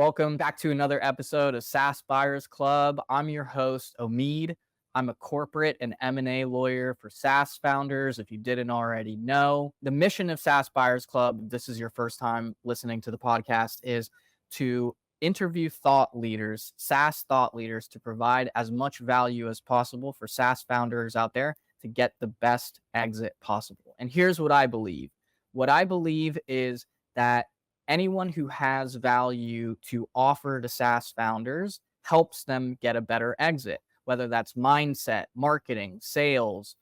Welcome back to another episode of SaaS Buyers Club. I'm your host, Omeed. I'm a corporate and M&A lawyer for SaaS founders, if you didn't already know. The mission of SaaS Buyers Club, if this is your first time listening to the podcast, is to interview thought leaders, SaaS thought leaders, to provide as much value as possible for SaaS founders out there to get the best exit possible. And here's what I believe. What I believe is that anyone who has value to offer to SaaS founders helps them get a better exit, whether that's mindset, marketing, sales,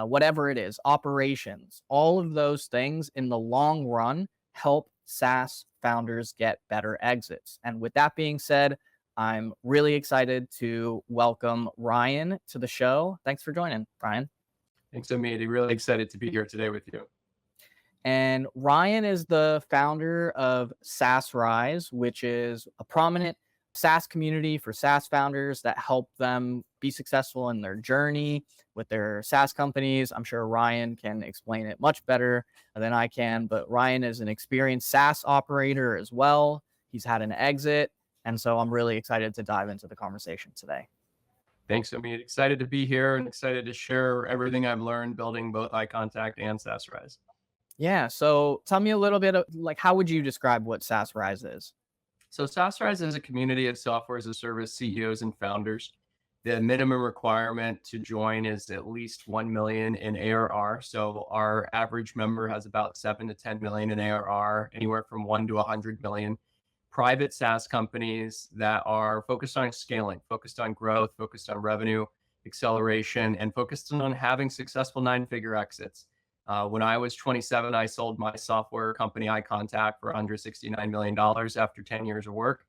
whatever it is, operations. All of those things in the long run help SaaS founders get better exits. And with that being said, I'm really excited to welcome Ryan to the show. Thanks for joining, Ryan. Thanks, Omeed. Really excited to be here today with you. And Ryan is the founder of SaaSRise, which is a prominent SaaS community for SaaS founders that help them be successful in their journey with their SaaS companies. I'm sure Ryan can explain it much better than I can, but Ryan is an experienced SaaS operator as well. He's had an exit, and so I'm really excited to dive into the conversation today. Thanks, Omeed. Excited to be here and excited to share everything I've learned building both iContact and SaaSRise. Yeah, so tell me a little bit of, how would you describe what SaaSRise is? So SaaSRise is a community of software as a service CEOs and founders. The minimum requirement to join is at least 1 million in ARR. So our average member has about 7 to 10 million in ARR, anywhere from 1 to 100 million. Private SaaS companies that are focused on scaling, focused on growth, focused on revenue acceleration, and focused on having successful 9-figure exits. When I was 27, I sold my software company, iContact, for $169 million after 10 years of work.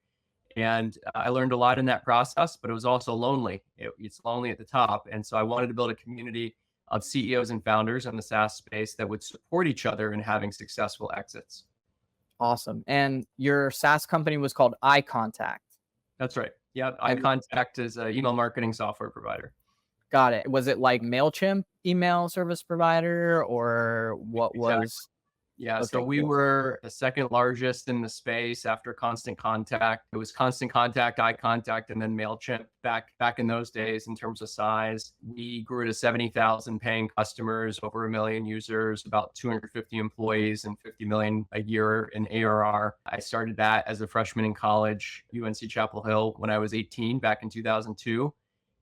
And I learned a lot in that process, but it was also lonely. It's lonely at the top. And so I wanted to build a community of CEOs and founders in the SaaS space that would support each other in having successful exits. Awesome. And your SaaS company was called iContact. That's right. Yeah, iContact is an email marketing software provider. Got it. Was it like MailChimp email service provider, or what Exactly. was? Yeah, Okay, so we cool. were the second largest in the space after Constant Contact. It was Constant Contact, iContact, and then MailChimp back in those days in terms of size. We grew to 70,000 paying customers, over 1 million users, about 250 employees, and 50 million a year in ARR. I started that as a freshman in college, UNC Chapel Hill, when I was 18 back in 2002.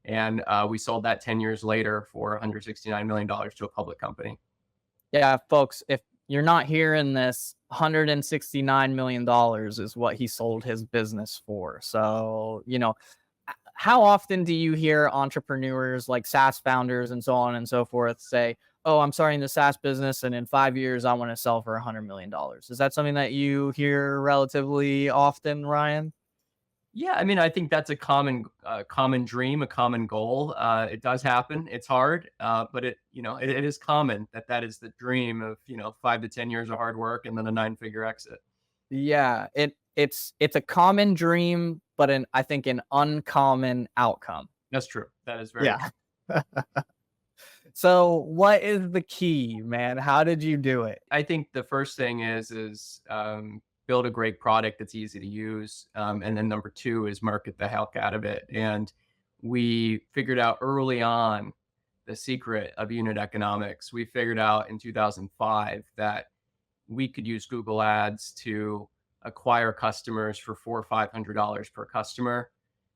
And we sold that 10 years later for $169 million to a public company. Yeah, folks, if you're not hearing this, $169 million is what he sold his business for. So, how often do you hear entrepreneurs like SaaS founders and so on and so forth say, oh, I'm starting the SaaS business and in 5 years, I want to sell for $100 million? Is that something that you hear relatively often, Ryan? Yeah, I mean, I think that's a common dream, a common goal. It does happen. It's hard, but it is common that is the dream of 5 to 10 years of hard work and then a 9-figure exit. Yeah, it's a common dream, but I think an uncommon outcome. That's true. That is very true. So what is the key, man? How did you do it? I think the first thing is build a great product that's easy to use. And then number 2 is market the heck out of it. And we figured out early on the secret of unit economics. We figured out in 2005 that we could use Google Ads to acquire customers for $400 or $500 per customer.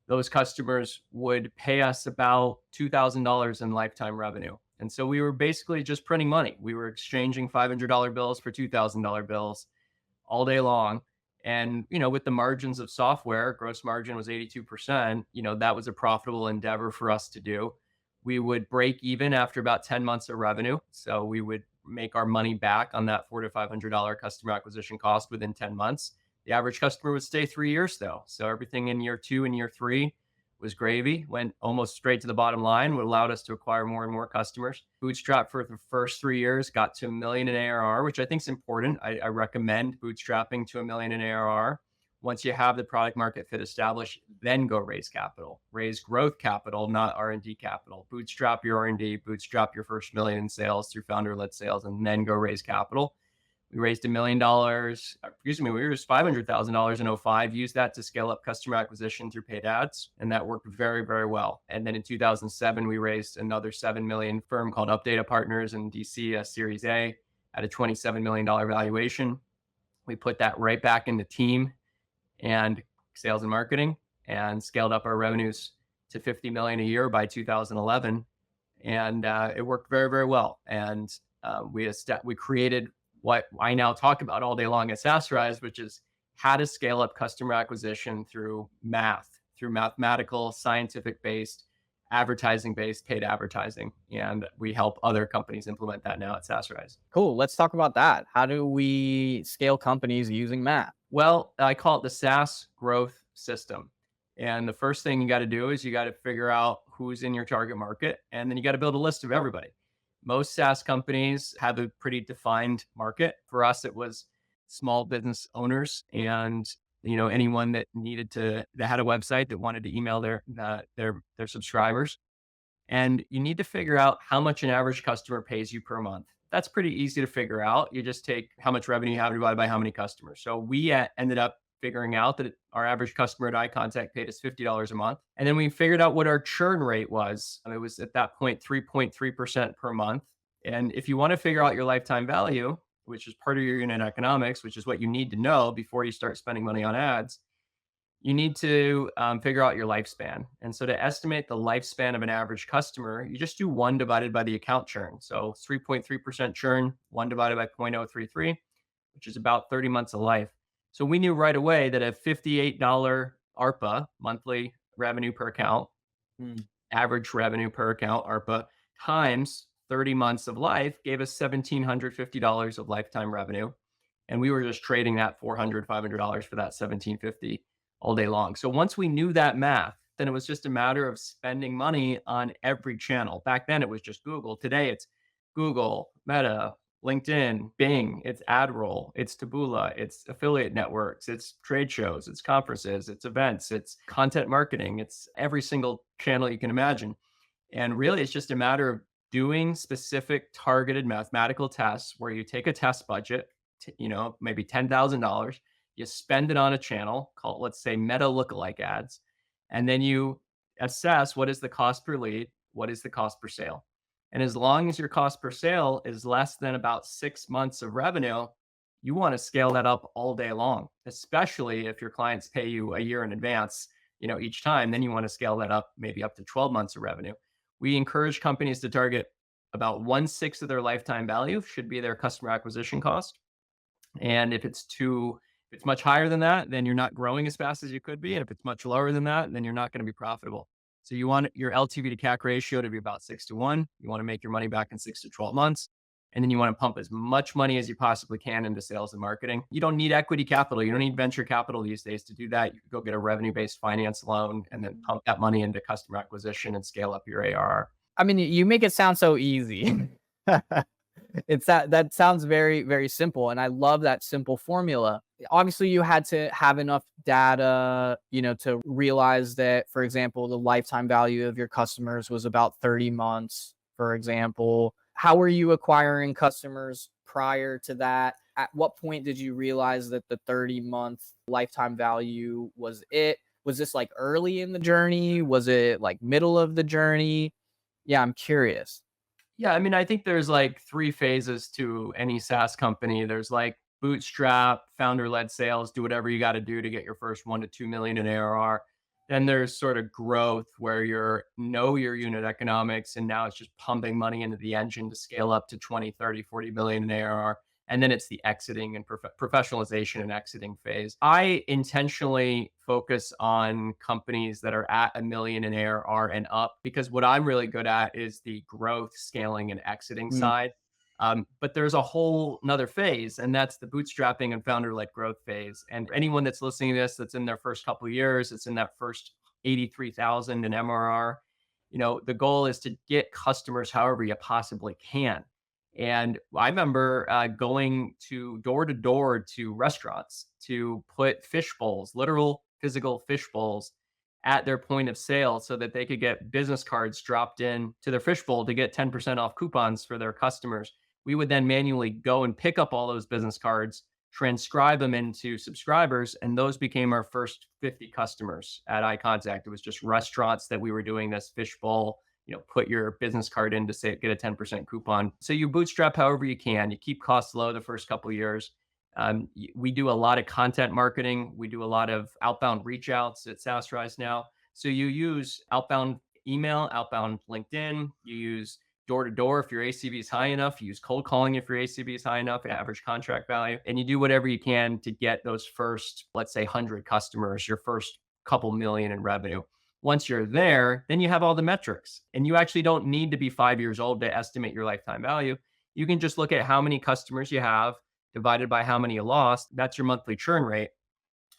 Those customers would pay us about $2,000 in lifetime revenue. And so we were basically just printing money. We were exchanging $500 bills for $2,000 bills all day long. And, with the margins of software, gross margin was 82%, that was a profitable endeavor for us to do. We would break even after about 10 months of revenue. So we would make our money back on that $400 to $500 customer acquisition cost within 10 months. The average customer would stay 3 years though. So everything in year 2 and year 3 was gravy, went almost straight to the bottom line, what allowed us to acquire more and more customers. Bootstrap for the first 3 years got to $1 million in ARR, which I think is important. I recommend bootstrapping to $1 million in ARR. Once you have the product market fit established, then go raise capital, raise growth capital, not R&D capital. Bootstrap your R&D, bootstrap your first $1 million in sales through founder-led sales, and then go raise capital. We raised $1 million, we raised $500,000 in '05, used that to scale up customer acquisition through paid ads. And that worked very, very well. And then in 2007, we raised another 7 million firm called Updata Partners in DC, a Series A at a $27 million valuation. We put that right back in the team and sales and marketing and scaled up our revenues to 50 million a year by 2011. And it worked very, very well. And we created what I now talk about all day long at SaaSRise, which is how to scale up customer acquisition through mathematical, scientific based, advertising based paid advertising. And we help other companies implement that now at SaaSRise. Cool. Let's talk about that. How do we scale companies using math? Well, I call it the SaaS growth system. And the first thing you got to do is you got to figure out who's in your target market. And then you got to build a list of everybody. Most SaaS companies have a pretty defined market. For us, it was small business owners and anyone that had a website that wanted to email their subscribers. And you need to figure out how much an average customer pays you per month. That's pretty easy to figure out. You just take how much revenue you have divided by how many customers. So we ended up figuring out that our average customer at iContact paid us $50 a month. And then we figured out what our churn rate was. It was at that point 3.3% per month. And if you want to figure out your lifetime value, which is part of your unit economics, which is what you need to know before you start spending money on ads, you need to figure out your lifespan. And so to estimate the lifespan of an average customer, you just do 1 divided by the account churn. So 3.3% churn, 1 divided by 0.033, which is about 30 months of life. So we knew right away that a $58 ARPA, monthly revenue per account, average revenue per account, ARPA, times 30 months of life gave us $1,750 of lifetime revenue. And we were just trading that $400, $500 for that $1,750 all day long. So once we knew that math, then it was just a matter of spending money on every channel. Back then it was just Google. Today it's Google, Meta, LinkedIn, Bing, it's AdRoll, it's Taboola, it's affiliate networks, it's trade shows, it's conferences, it's events, it's content marketing, it's every single channel you can imagine. And really it's just a matter of doing specific targeted mathematical tests where you take a test budget, maybe $10,000, you spend it on a channel called, let's say, Meta lookalike ads, and then you assess what is the cost per lead, what is the cost per sale. And as long as your cost per sale is less than about 6 months of revenue, you want to scale that up all day long, especially if your clients pay you a year in advance, each time, then you want to scale that up maybe up to 12 months of revenue. We encourage companies to target about 1/6 of their lifetime value should be their customer acquisition cost. And if it's much higher than that, then you're not growing as fast as you could be. And if it's much lower than that, then you're not going to be profitable. So you want your LTV to CAC ratio to be about 6-1. You want to make your money back in 6 to 12 months. And then you want to pump as much money as you possibly can into sales and marketing. You don't need equity capital. You don't need venture capital these days to do that. You can go get a revenue-based finance loan and then pump that money into customer acquisition and scale up your ARR. I mean, you make it sound so easy. That sounds very, very simple. And I love that simple formula. Obviously, you had to have enough data, to realize that, for example, the lifetime value of your customers was about 30 months, for example. How were you acquiring customers prior to that? At what point did you realize that the 30-month lifetime value was it? Was this like early in the journey? Was it like middle of the journey? Yeah, I'm curious. Yeah, I mean, I think there's like 3 phases to any SaaS company. There's like bootstrap, founder-led sales, do whatever you got to do to get your first 1 to 2 million in ARR. Then there's sort of growth where know your unit economics, and now it's just pumping money into the engine to scale up to 20, 30, 40 million in ARR. And then it's the exiting and professionalization and exiting phase. I intentionally focus on companies that are at 1 million in ARR and up, because what I'm really good at is the growth, scaling, and exiting side. But there's a whole nother phase, and that's the bootstrapping and founder-led growth phase. And anyone that's listening to this, that's in their first couple of years, it's in that first 83,000 in MRR. The goal is to get customers however you possibly can. And I remember going to door to restaurants to put fish bowls, literal physical fish bowls, at their point of sale so that they could get business cards dropped in to their fish bowl to get 10% off coupons for their customers. We would then manually go and pick up all those business cards, transcribe them into subscribers, and those became our first 50 customers at iContact. It was just restaurants that we were doing this fishbowl, put your business card in to say get a 10% coupon. So you bootstrap however you can. You keep costs low the first couple of years. We do a lot of content marketing. We do a lot of outbound reach outs at SaaSRise now. So you use outbound email, outbound LinkedIn. You use door to door if your ACV is high enough. You use cold calling if your ACV is high enough, average contract value. And you do whatever you can to get those first, let's say, 100 customers, your first couple million in revenue. Once you're there, then you have all the metrics. And you actually don't need to be 5 years old to estimate your lifetime value. You can just look at how many customers you have divided by how many you lost. That's your monthly churn rate.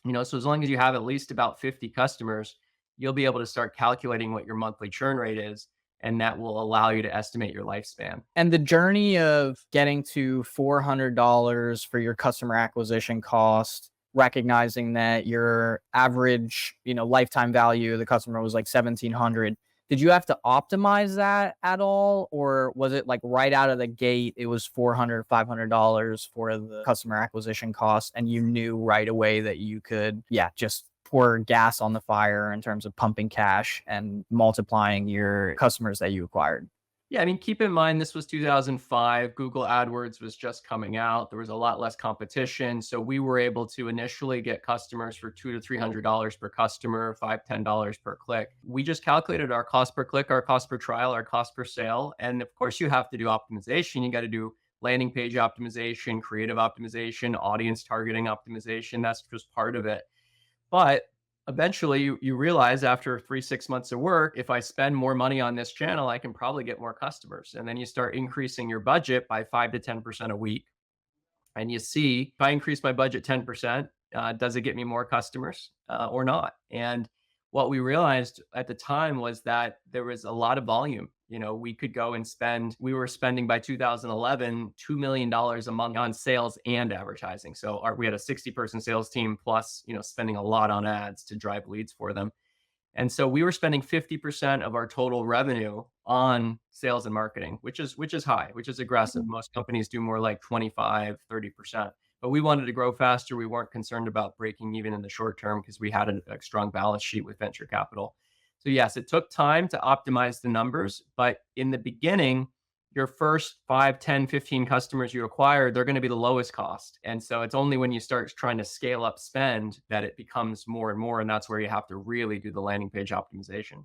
So as long as you have at least about 50 customers, you'll be able to start calculating what your monthly churn rate is. And that will allow you to estimate your lifespan. And the journey of getting to $400 for your customer acquisition cost, recognizing that your average, lifetime value of the customer was like 1,700. Did you have to optimize that at all? Or was it like right out of the gate, it was $400, $500 for the customer acquisition cost, and you knew right away that you could, just pour gas on the fire in terms of pumping cash and multiplying your customers that you acquired? Yeah, I mean, keep in mind, this was 2005. Google AdWords was just coming out. There was a lot less competition. So we were able to initially get customers for $200 to $300 per customer, $5, $10 per click. We just calculated our cost per click, our cost per trial, our cost per sale. And of course, you have to do optimization. You got to do landing page optimization, creative optimization, audience targeting optimization. That's just part of it. But eventually you realize after 6 months of work, if I spend more money on this channel, I can probably get more customers. And then you start increasing your budget by 5 to 10% a week. And you see, if I increase my budget 10%, does it get me more customers or not? And what we realized at the time was that there was a lot of volume. We could go and we were spending by 2011, $2 million a month on sales and advertising. So we had a 60-person sales team plus, spending a lot on ads to drive leads for them. And so we were spending 50% of our total revenue on sales and marketing, which is high, which is aggressive. Most companies do more like 25, 30%. But we wanted to grow faster. We weren't concerned about breaking even in the short term because we had a strong balance sheet with venture capital. So yes, it took time to optimize the numbers, but in the beginning, your first 5, 10, 15 customers you acquire, they're going to be the lowest cost. And so it's only when you start trying to scale up spend that it becomes more and more. And that's where you have to really do the landing page optimization.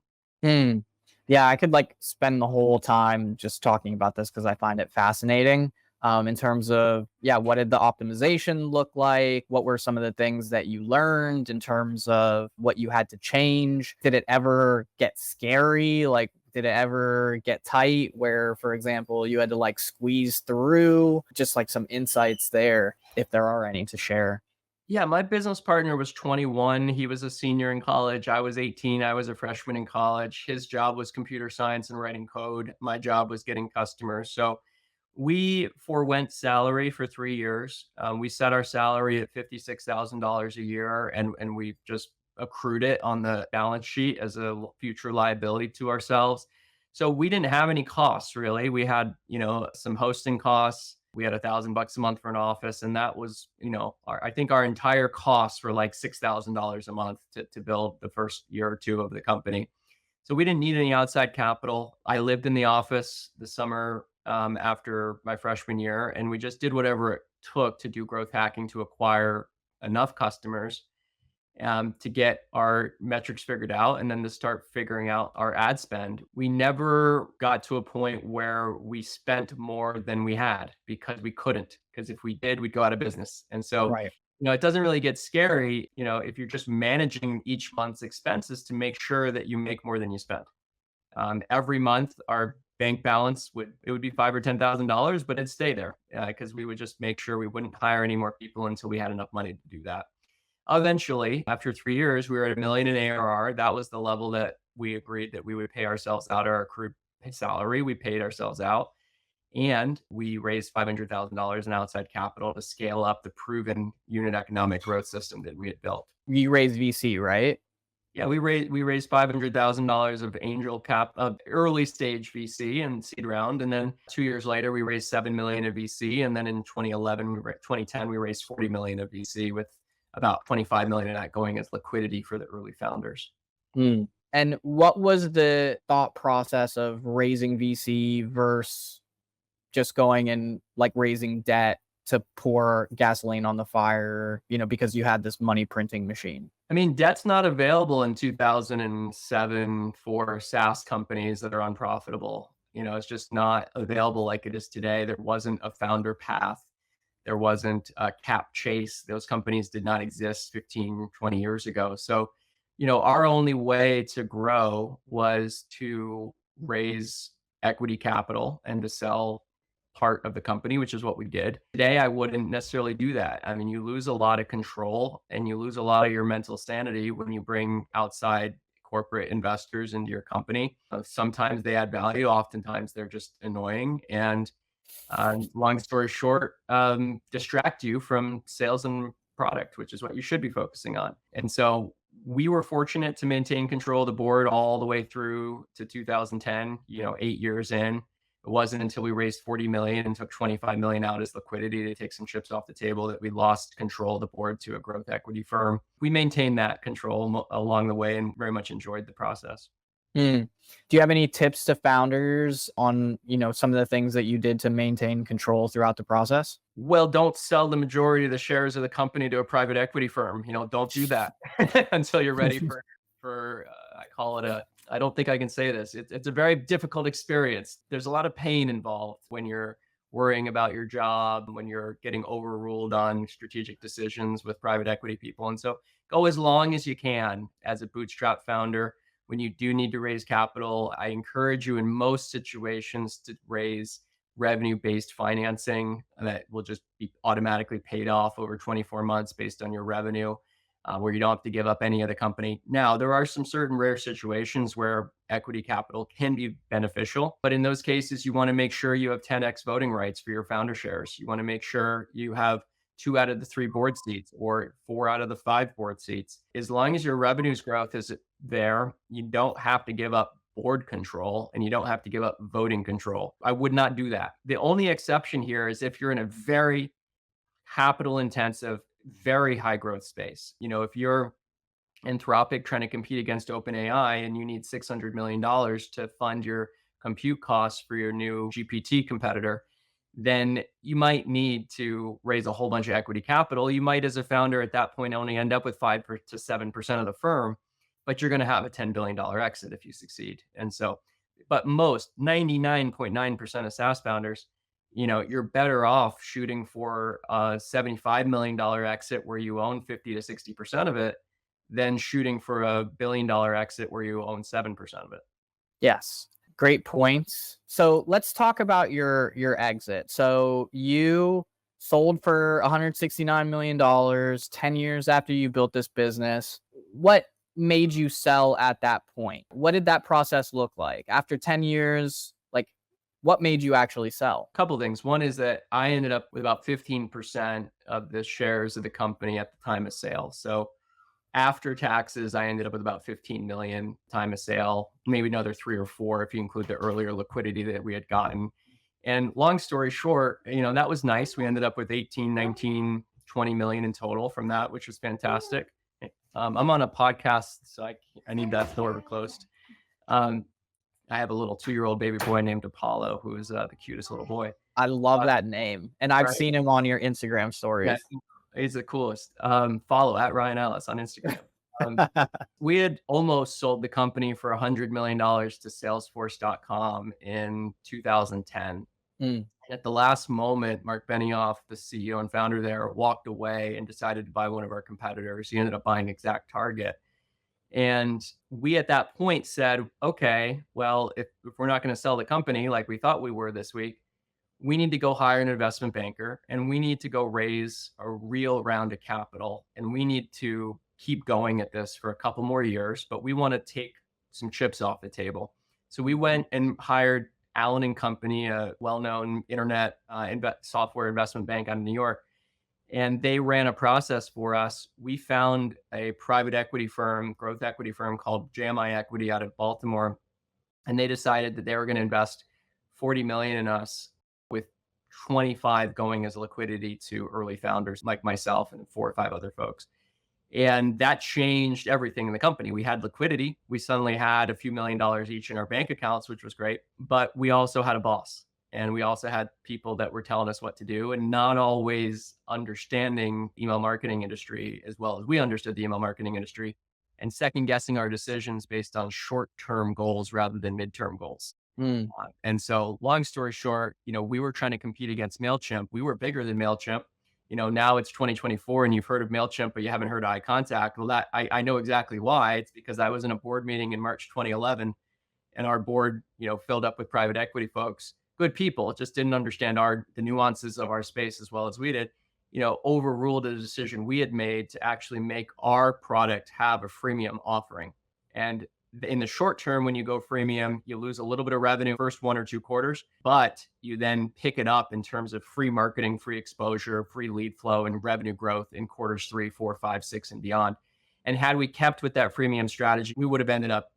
Yeah, I could spend the whole time just talking about this because I find it fascinating. In terms of, what did the optimization look like? What were some of the things that you learned in terms of what you had to change? Did it ever get scary? Did it ever get tight where, for example, you had to squeeze through? Just some insights there, if there are any to share. Yeah, my business partner was 21. He was a senior in college. I was 18. I was a freshman in college. His job was computer science and writing code. My job was getting customers. So we forewent salary for 3 years. We set our salary at $56,000 a year, and we just accrued it on the balance sheet as a future liability to ourselves. So we didn't have any costs really. We had, some hosting costs. We had $1,000 a month for an office, and that was, I think our entire costs were like $6,000 a month to build the first year or two of the company. So we didn't need any outside capital. I lived in the office the summer after my freshman year, and we just did whatever it took to do growth hacking to acquire enough customers to get our metrics figured out and then to start figuring out our ad spend. We never got to a point where we spent more than we had because we couldn't. Because if we did, we'd go out of business. And so, Right. it doesn't really get scary, if you're just managing each month's expenses to make sure that you make more than you spend. Every month, our bank balance would be $5,000 or $10,000, but it'd stay there because we would just make sure we wouldn't hire any more people until we had enough money to do that. Eventually, after 3 years, we were at $1 million in ARR. That was the level that we agreed that we would pay ourselves out our accrued salary. We paid ourselves out, and we raised $500,000 in outside capital to scale up the proven unit economic growth system that we had built. You raised VC, right? Yeah, we raised $500,000 of angel cap of early stage VC and seed round, and then 2 years later we raised 7 million of VC, and then in 2010 we raised 40 million of VC with about 25 million of that going as liquidity for the early founders. Hmm. And what was the thought process of raising VC versus just going and like raising debt to pour gasoline on the fire, because you had this money printing machine? I mean, debt's not available in 2007 for SaaS companies that are unprofitable. It's just not available like it is today. There wasn't a founder path. There wasn't a cap chase. Those companies did not exist 15, 20 years ago. So, our only way to grow was to raise equity capital and to sell part of the company, which is what we did. Today, I wouldn't necessarily do that. I mean, you lose a lot of control and you lose a lot of your mental sanity when you bring outside corporate investors into your company. Sometimes they add value, oftentimes they're just annoying. And long story short, distract you from sales and product, which is what you should be focusing on. And so we were fortunate to maintain control of the board all the way through to 2010, 8 years in. It wasn't until we raised 40 million and took 25 million out as liquidity to take some chips off the table that we lost control of the board to a growth equity firm. We maintained that control along the way and very much enjoyed the process. Do you have any tips to founders on, some of the things that you did to maintain control throughout the process? Well, don't sell the majority of the shares of the company to a private equity firm. Don't do that until you're ready for I call it I don't think I can say this. It's a very difficult experience. There's a lot of pain involved when you're worrying about your job, when you're getting overruled on strategic decisions with private equity people. And so go as long as you can as a bootstrap founder. When you do need to raise capital, I encourage you in most situations to raise revenue-based financing that will just be automatically paid off over 24 months based on your revenue, where you don't have to give up any of the company. Now, there are some certain rare situations where equity capital can be beneficial, but in those cases, you want to make sure you have 10x voting rights for your founder shares. You want to make sure you have 2 out of the 3 board seats or 4 out of the 5 board seats. As long as your revenues growth is there, you don't have to give up board control and you don't have to give up voting control. I would not do that. The only exception here is if you're in a very capital intensive, very high growth space. If you're Anthropic trying to compete against OpenAI and you need $600 million to fund your compute costs for your new GPT competitor, then you might need to raise a whole bunch of equity capital. You might, as a founder at that point, only end up with 5 to 7% of the firm, but you're going to have a $10 billion exit if you succeed. And so, but most 99.9% of SaaS founders, you're better off shooting for a $75 million exit where you own 50 to 60% of it than shooting for a $1 billion exit where you own 7% of it. Yes. Great points. So let's talk about your exit. So you sold for $169 million 10 years after you built this business. What made you sell at that point? What did that process look like? After 10 years, like what made you actually sell? A couple of things. One is that I ended up with about 15% of the shares of the company at the time of sale. So after taxes, I ended up with about 15 million time of sale, maybe another 3 or 4 if you include the earlier liquidity that we had gotten. And long story short, that was nice. We ended up with 18, 19, 20 million in total from that, which was fantastic. I'm on a podcast, so I need that door closed. I have a little 2-year-old baby boy named Apollo, who is the cutest little boy. I love that name. And I've Right. seen him on your Instagram stories. Yeah, he's the coolest. Follow at Ryan Allis on Instagram. We had almost sold the company for $100 million to Salesforce.com in 2010. At the last moment, Mark Benioff, the CEO and founder there, walked away and decided to buy one of our competitors. He ended up buying ExactTarget. And we at that point said, okay, well, if we're not going to sell the company like we thought we were this week, we need to go hire an investment banker and we need to go raise a real round of capital. And we need to keep going at this for a couple more years, but we want to take some chips off the table. So we went and hired Allen and Company, a well-known internet software investment bank out of New York. and they ran a process for us. We found a private equity firm, growth equity firm called JMI Equity out of Baltimore, and they decided that they were going to invest 40 million in us, with 25 going as liquidity to early founders like myself and 4 or 5 other folks. And that changed everything in the company. We had liquidity. We suddenly had a few $1 million each in our bank accounts, which was great. But we also had a boss, and we also had people that were telling us what to do and not always understanding email marketing industry as well as we understood the email marketing industry, and second guessing our decisions based on short-term goals rather than midterm goals. Mm. And so long story short, we were trying to compete against MailChimp. We were bigger than MailChimp. Now it's 2024 and you've heard of MailChimp, but you haven't heard of iContact. Well, that I know exactly why. It's because I was in a board meeting in March 2011, and our board, filled up with private equity folks, good people, just didn't understand the nuances of our space as well as we did, overruled a decision we had made to actually make our product have a freemium offering. And in the short term, when you go freemium, you lose a little bit of revenue first 1 or 2 quarters, but you then pick it up in terms of free marketing, free exposure, free lead flow, and revenue growth in quarters 3, 4, 5, 6, and beyond. And had we kept with that freemium strategy, we would have ended up,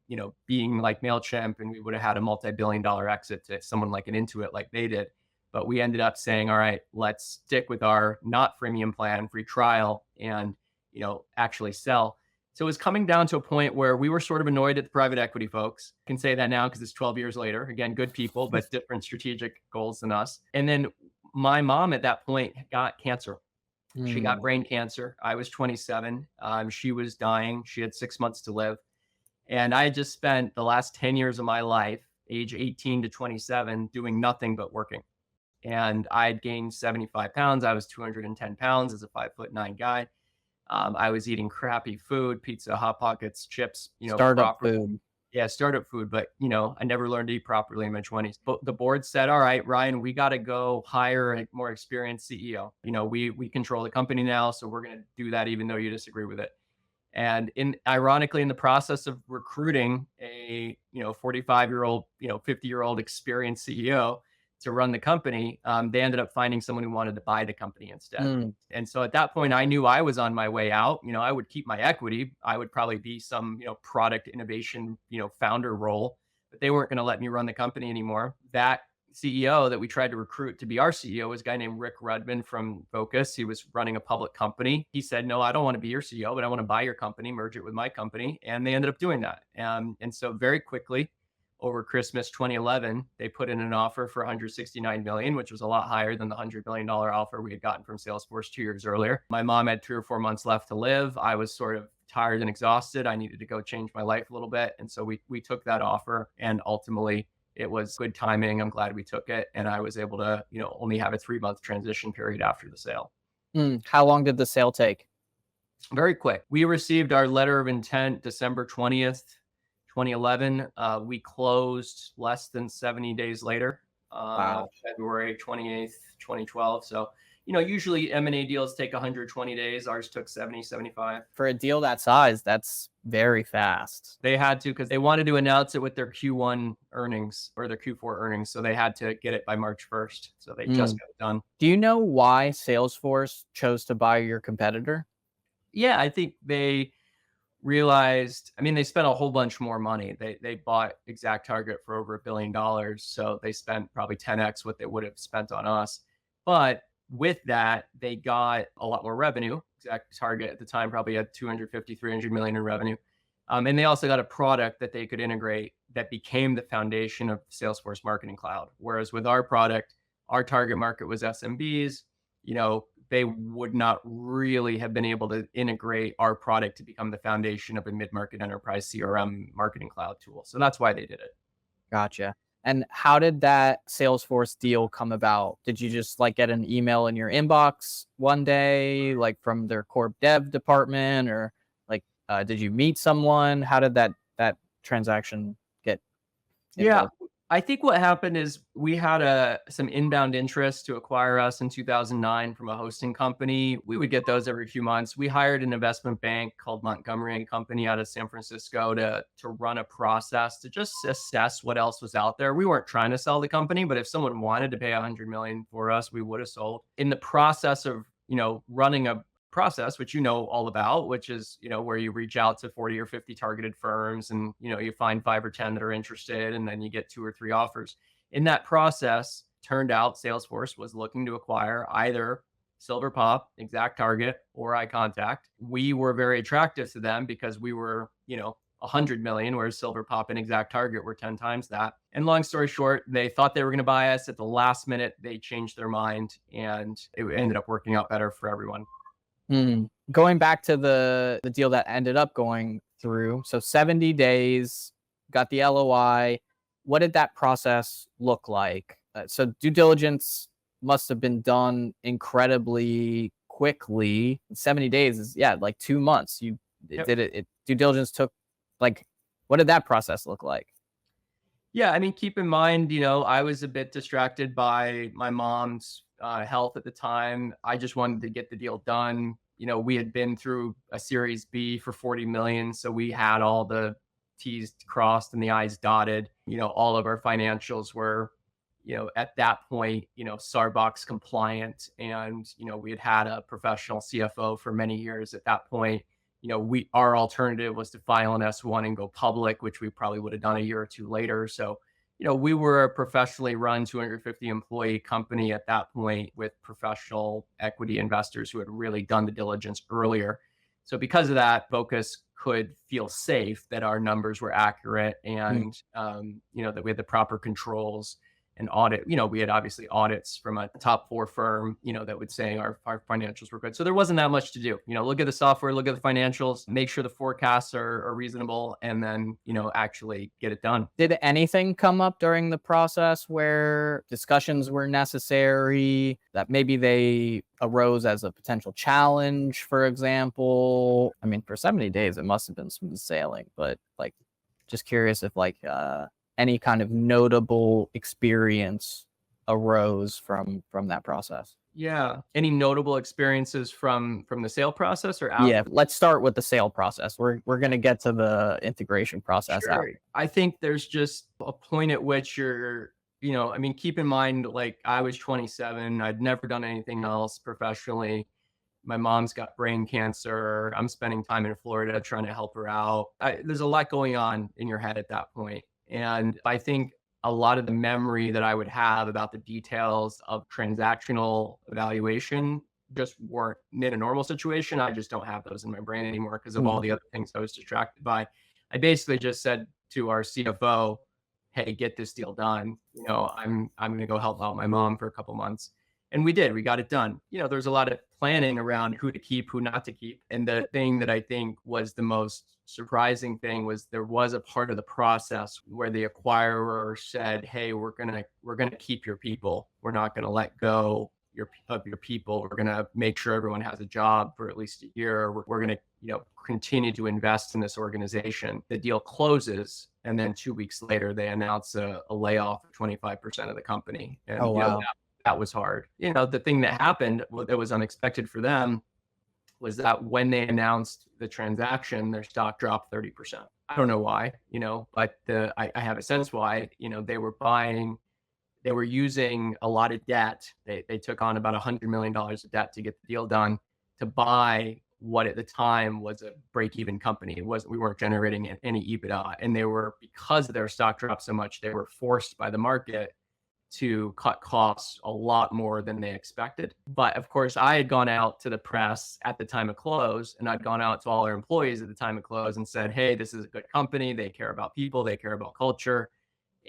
being like MailChimp, and we would have had a multi-billion-dollar exit to someone like an Intuit like they did. But we ended up saying, all right, let's stick with our not freemium plan, free trial, and, actually sell. So it was coming down to a point where we were sort of annoyed at the private equity folks. I can say that now because it's 12 years later. Again, good people, but different strategic goals than us. And then my mom at that point got cancer. She got brain cancer. I was 27. She was dying. She had 6 months to live. And I had just spent the last 10 years of my life, age 18 to 27, doing nothing but working. And I had gained 75 pounds. I was 210 pounds as a 5'9" guy. I was eating crappy food, pizza, Hot Pockets, chips, Startup food. Yeah, startup food. But, I never learned to eat properly in my 20s. But the board said, all right, Ryan, we got to go hire a more experienced CEO. We control the company now, so we're going to do that even though you disagree with it. And ironically, in the process of recruiting a 45-year-old, 50-year-old experienced CEO to run the company, they ended up finding someone who wanted to buy the company instead. And so at that point, I knew I was on my way out. I would keep my equity. I would probably be some, product innovation, founder role, but they weren't going to let me run the company anymore. That CEO that we tried to recruit to be our CEO was a guy named Rick Rudman from Focus. He was running a public company. He said, no, I don't want to be your CEO, but I want to buy your company, merge it with my company. And they ended up doing that. And so very quickly, over Christmas 2011, they put in an offer for 169 million, which was a lot higher than the $100 million offer we had gotten from Salesforce 2 years earlier. My mom had 3 or 4 months left to live. I was sort of tired and exhausted. I needed to go change my life a little bit. And so we took that offer, and ultimately it was good timing. I'm glad we took it. And I was able to, only have a 3-month transition period after the sale. How long did the sale take? Very quick. We received our letter of intent December 20th, 2011. We closed less than 70 days later, Wow. February 28th, 2012. So, usually M&A deals take 120 days. Ours took 70, 75. For a deal that size, that's very fast. They had to, because they wanted to announce it with their Q1 earnings or their Q4 earnings. So they had to get it by March 1st. So they just got it done. Do you know why Salesforce chose to buy your competitor? Yeah, I think they realized, they spent a whole bunch more money. They bought ExactTarget for over $1 billion. So they spent probably 10x what they would have spent on us. But with that, they got a lot more revenue. ExactTarget at the time probably had 250, 300 million in revenue. And they also got a product that they could integrate that became the foundation of Salesforce Marketing Cloud. Whereas with our product, our target market was SMBs. They would not really have been able to integrate our product to become the foundation of a mid-market enterprise CRM marketing cloud tool. So that's why they did it. Gotcha. And how did that Salesforce deal come about? Did you just get an email in your inbox one day, from their corp dev department, or did you meet someone? How did that transaction get into? Yeah, I think what happened is we had some inbound interest to acquire us in 2009 from a hosting company. We would get those every few months. We hired an investment bank called Montgomery & Company out of San Francisco to run a process to just assess what else was out there. We weren't trying to sell the company, but if someone wanted to pay $100 million for us, we would have sold. In the process of running a process, which all about, which is, where you reach out to 40 or 50 targeted firms and, you find 5 or 10 that are interested, and then you get 2 or 3 offers. In that process, turned out Salesforce was looking to acquire either SilverPop, Exact Target, or iContact. We were very attractive to them because we were, 100 million, whereas SilverPop and Exact Target were 10 times that. And long story short, they thought they were going to buy us. At the last minute, they changed their mind, and it ended up working out better for everyone. Going back to the deal that ended up going through, so 70 days, got the LOI. What did that process look like? So due diligence must have been done incredibly quickly. 70 days is, like 2 months. You Yep. did it. Due diligence took, what did that process look like? Yeah, I mean, keep in mind, I was a bit distracted by my mom's health at the time. I just wanted to get the deal done. We had been through a Series B for 40 million, so we had all the T's crossed and the I's dotted. All of our financials were, at that point, Sarbox compliant, and we had a professional CFO for many years at that point. Our alternative was to file an S1 and go public, which we probably would have done a year or two later. So, we were a professionally run 250 employee company at that point with professional equity investors who had really done the diligence earlier. So because of that, Focus could feel safe that our numbers were accurate and, that we had the proper controls and audit. We had obviously audits from a top 4 firm, that would say our financials were good. So there wasn't that much to do. Look at the software, look at the financials, make sure the forecasts are reasonable, and then, actually get it done. Did anything come up during the process where discussions were necessary, that maybe they arose as a potential challenge, for example? I mean, for 70 days, it must have been smooth sailing, but just curious if any kind of notable experience arose from that process. Yeah. Any notable experiences from the sale process or after? Yeah, let's start with the sale process. We're going to get to the integration process. Sure. I think there's just a point at which you're, keep in mind, I was 27. I'd never done anything else professionally. My mom's got brain cancer. I'm spending time in Florida trying to help her out. There's a lot going on in your head at that point. And I think a lot of the memory that I would have about the details of transactional evaluation just weren't in a normal situation. I just don't have those in my brain anymore because of all the other things I was distracted by. I basically just said to our CFO, hey, get this deal done. I'm going to go help out my mom for a couple months. And we did. We got it done. There's a lot of planning around who to keep, who not to keep. And the thing that I think was the most surprising thing was there was a part of the process where the acquirer said, hey, we're gonna keep your people. We're not going to let go of your people. We're going to make sure everyone has a job for at least a year. We're going to continue to invest in this organization. The deal closes, and then 2 weeks later, they announce a layoff of 25% of the company. And wow. that was hard. The thing that happened that was unexpected for them was that when they announced the transaction, their stock dropped 30%. I don't know why, but I have a sense why. They were using a lot of debt. They took on about $100 million of debt to get the deal done to buy what at the time was a break-even company. We weren't generating any EBITDA, and because their stock dropped so much, they were forced by the market to cut costs a lot more than they expected. But of course, I had gone out to the press at the time of close, and I'd gone out to all our employees at the time of close and said, hey, this is a good company. They care about people. They care about culture.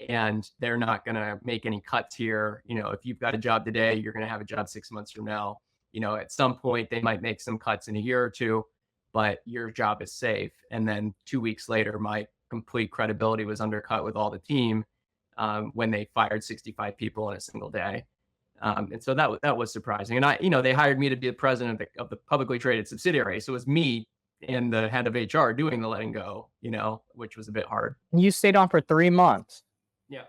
And they're not going to make any cuts here. If you've got a job today, you're going to have a job 6 months from now. At some point, they might make some cuts in a year or two, but your job is safe. And then 2 weeks later, my complete credibility was undercut with all the team when they fired 65 people in a single day. And so that was surprising. And they hired me to be the president of the publicly traded subsidiary. So it was me and the head of HR doing the letting go, which was a bit hard. You stayed on for 3 months. Yeah.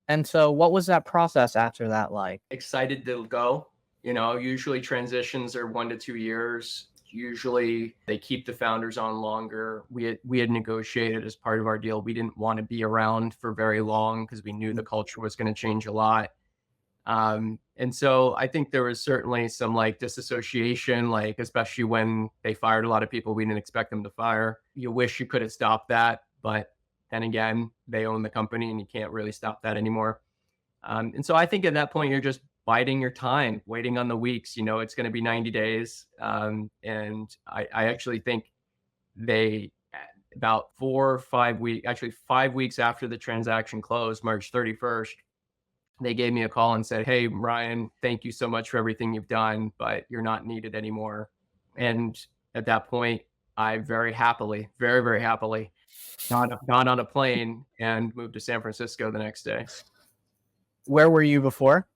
And so what was that process after that like? Excited to go. Usually transitions are 1 to 2 years. Usually they keep the founders on longer. We had negotiated as part of our deal. We didn't want to be around for very long because we knew the culture was going to change a lot. And so I think there was certainly some like disassociation, like especially when they fired a lot of people we didn't expect them to fire. You wish you could have stopped that, but then again, they own the company and you can't really stop that anymore. And so I think at that point, you're just biding your time, waiting on the weeks. It's going to be 90 days. And I actually think they, about 4 or 5 weeks, actually 5 weeks after the transaction closed, March 31st, they gave me a call and said, "Hey, Ryan, thank you so much for everything you've done, but you're not needed anymore." And at that point, I very happily, very, very happily got on a plane and moved to San Francisco the next day. Where were you before?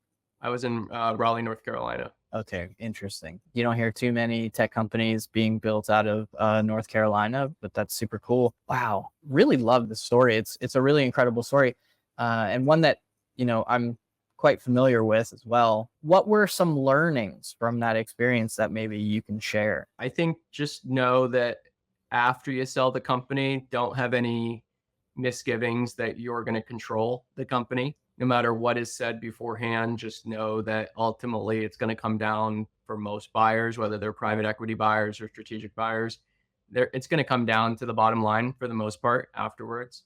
I was in Raleigh, North Carolina. Okay, interesting. You don't hear too many tech companies being built out of North Carolina, but that's super cool. Wow, really love the story. It's a really incredible story, and one that I'm quite familiar with as well. What were some learnings from that experience that maybe you can share? I think just know that after you sell the company, don't have any misgivings that you're going to control the company. No matter what is said beforehand, just know that ultimately it's going to come down for most buyers, whether they're private equity buyers or strategic buyers. It's going to come down to the bottom line for the most part afterwards.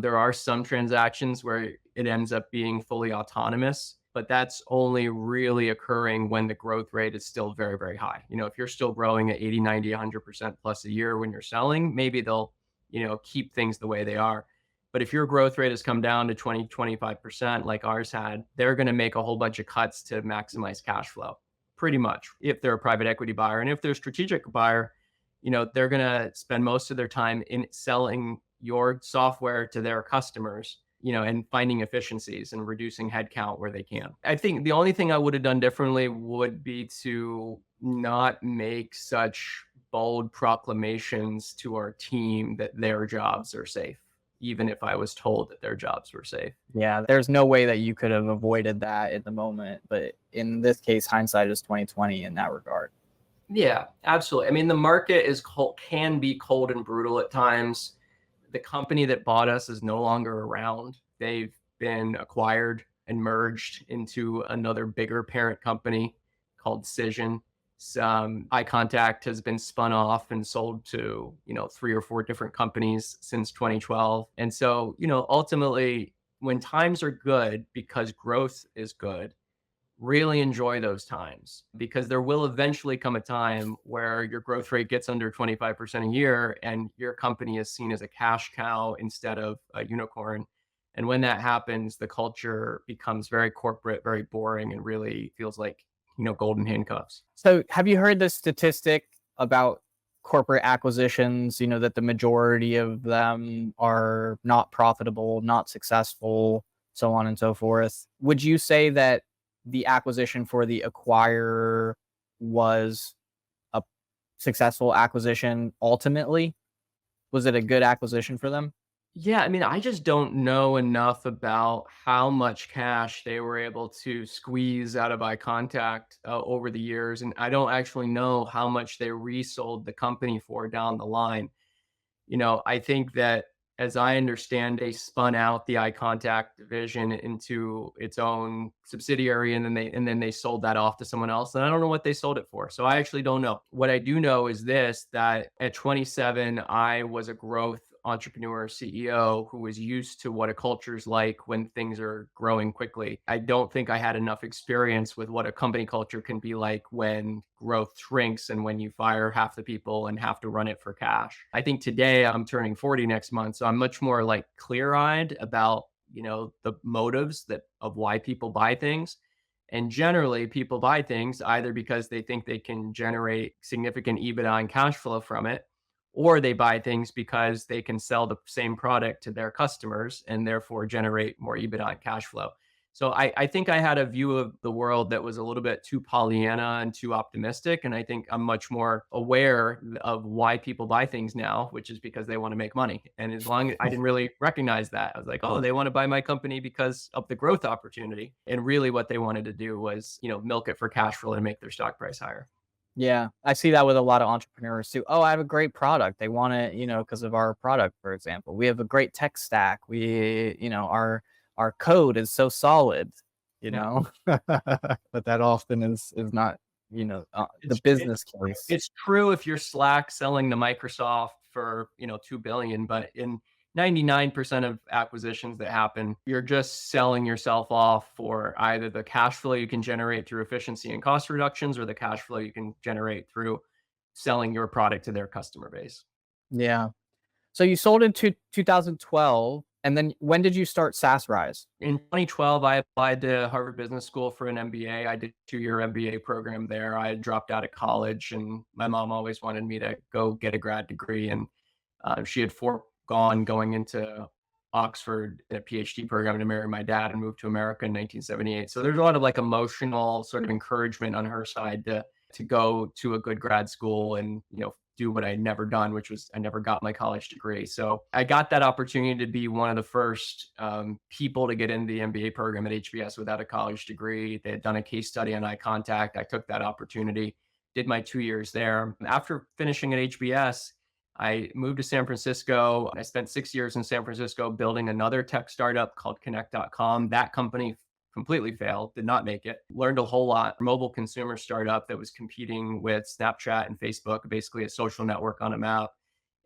There are some transactions where it ends up being fully autonomous, but that's only really occurring when the growth rate is still very, very high. If you're still growing at 80, 90, 100% plus a year when you're selling, maybe they'll, keep things the way they are. But if your growth rate has come down to 20, 25% like ours had, they're going to make a whole bunch of cuts to maximize cash flow, pretty much, if they're a private equity buyer. And if they're a strategic buyer, they're going to spend most of their time in selling your software to their customers, and finding efficiencies and reducing headcount where they can. I think the only thing I would have done differently would be to not make such bold proclamations to our team that their jobs are safe, even if I was told that their jobs were safe. Yeah, there's no way that you could have avoided that in the moment, but in this case, hindsight is 2020 in that regard. Yeah, absolutely. I mean, the market can be cold and brutal at times. The company that bought us is no longer around. They've been acquired and merged into another bigger parent company called Cision. Some iContact has been spun off and sold to, 3 or 4 different companies since 2012. And so, ultimately, when times are good because growth is good, really enjoy those times, because there will eventually come a time where your growth rate gets under 25% a year and your company is seen as a cash cow instead of a unicorn. And when that happens, the culture becomes very corporate, very boring, and really feels like, golden handcuffs. So have you heard this statistic about corporate acquisitions, that the majority of them are not profitable, not successful, so on and so forth? Would you say that the acquisition for the acquirer was a successful acquisition ultimately? Was it a good acquisition for them? Yeah, I mean, I just don't know enough about how much cash they were able to squeeze out of iContact over the years, and I don't actually know how much they resold the company for down the line. I think that, as I understand, they spun out the iContact division into its own subsidiary, and then they sold that off to someone else. And I don't know what they sold it for. So I actually don't know. What I do know is this: that at 27, I was a growth entrepreneur CEO who was used to what a culture is like when things are growing quickly. I don't think I had enough experience with what a company culture can be like when growth shrinks and when you fire half the people and have to run it for cash. I think today I'm turning 40 next month, so I'm much more like clear-eyed about, the motives of why people buy things. And generally, people buy things either because they think they can generate significant EBITDA and cash flow from it, or they buy things because they can sell the same product to their customers and therefore generate more EBITDA and cash flow. So I think I had a view of the world that was a little bit too Pollyanna and too optimistic. And I think I'm much more aware of why people buy things now, which is because they want to make money. And as long as I didn't really recognize that, I was like, oh, they want to buy my company because of the growth opportunity. And really what they wanted to do was, milk it for cash flow and make their stock price higher. Yeah, I see that with a lot of entrepreneurs too. Oh, I have a great product. They want it, because of our product, for example. We have a great tech stack. Our code is so solid. you Yeah. know, but that often is not, the It's business case. it's true if you're Slack selling to Microsoft for, 2 billion, but in 99% of acquisitions that happen, you're just selling yourself off for either the cash flow you can generate through efficiency and cost reductions or the cash flow you can generate through selling your product to their customer base. Yeah. So you sold in 2012, and then when did you start SaaSRise? In 2012, I applied to Harvard Business School for an MBA. I did a 2-year MBA program there. I had dropped out of college, and my mom always wanted me to go get a grad degree. And she had foregone going into Oxford in a PhD program to marry my dad and move to America in 1978. So there's a lot of like emotional sort of encouragement on her side to go to a good grad school and do what I'd never done, which was I never got my college degree. So I got that opportunity to be one of the first people to get into the MBA program at HBS without a college degree. They had done a case study on iContact. I took that opportunity, did my 2 years there. After finishing at HBS, I moved to San Francisco. I spent 6 years in San Francisco building another tech startup called Connect.com. That company completely failed, did not make it. Learned a whole lot. Mobile consumer startup that was competing with Snapchat and Facebook, basically a social network on a map.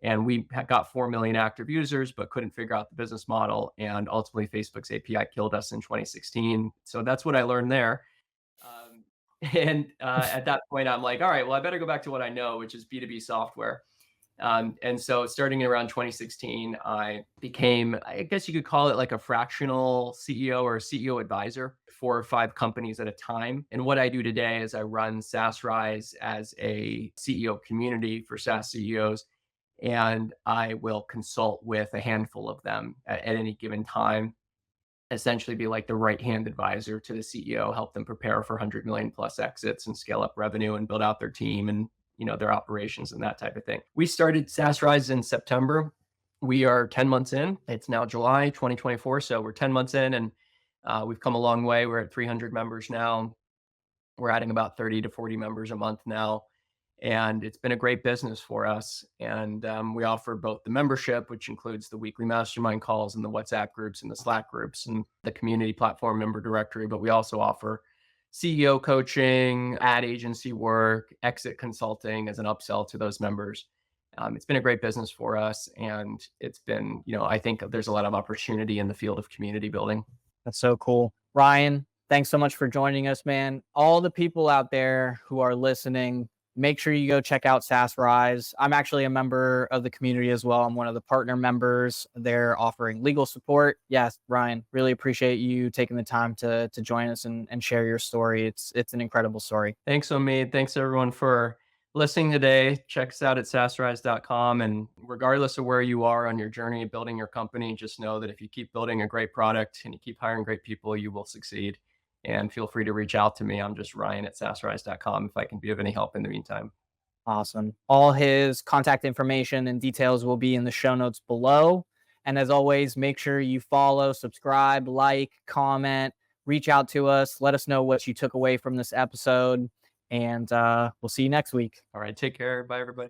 And we got 4 million active users, but couldn't figure out the business model. And ultimately, Facebook's API killed us in 2016. So that's what I learned there. And at that point, I'm like, all right, well, I better go back to what I know, which is B2B software. And so starting around 2016, I became, I guess you could call it like a fractional CEO or CEO advisor, 4 or 5 companies at a time. And what I do today is I run SaaSRise as a CEO community for SaaS CEOs. And I will consult with a handful of them at any given time, essentially be like the right-hand advisor to the CEO, help them prepare for 100 million plus exits and scale up revenue and build out their team and their operations and that type of thing. We started SaaSRise in September. We are 10 months in. It's now July 2024, so we're 10 months in, and we've come a long way. We're at 300 members now. We're adding about 30 to 40 members a month now. And it's been a great business for us. And we offer both the membership, which includes the weekly mastermind calls and the WhatsApp groups and the Slack groups and the community platform member directory. But we also offer CEO coaching, ad agency work, exit consulting as an upsell to those members. It's been a great business for us. And it's been, I think there's a lot of opportunity in the field of community building. That's so cool. Ryan, thanks so much for joining us, man. All the people out there who are listening, make sure you go check out SaaSRise. I'm actually a member of the community as well. I'm one of the partner members. They're offering legal support. Yes, Ryan, really appreciate you taking the time to join us and share your story. It's an incredible story. Thanks, Omeed. Thanks, everyone, for listening today. Check us out at SaaSRise.com. And regardless of where you are on your journey of building your company, just know that if you keep building a great product and you keep hiring great people, you will succeed. And feel free to reach out to me. I'm just Ryan at SaaSRise.com if I can be of any help in the meantime. Awesome. All his contact information and details will be in the show notes below. And as always, make sure you follow, subscribe, like, comment, reach out to us. Let us know what you took away from this episode. And we'll see you next week. All right. Take care. Bye, everybody.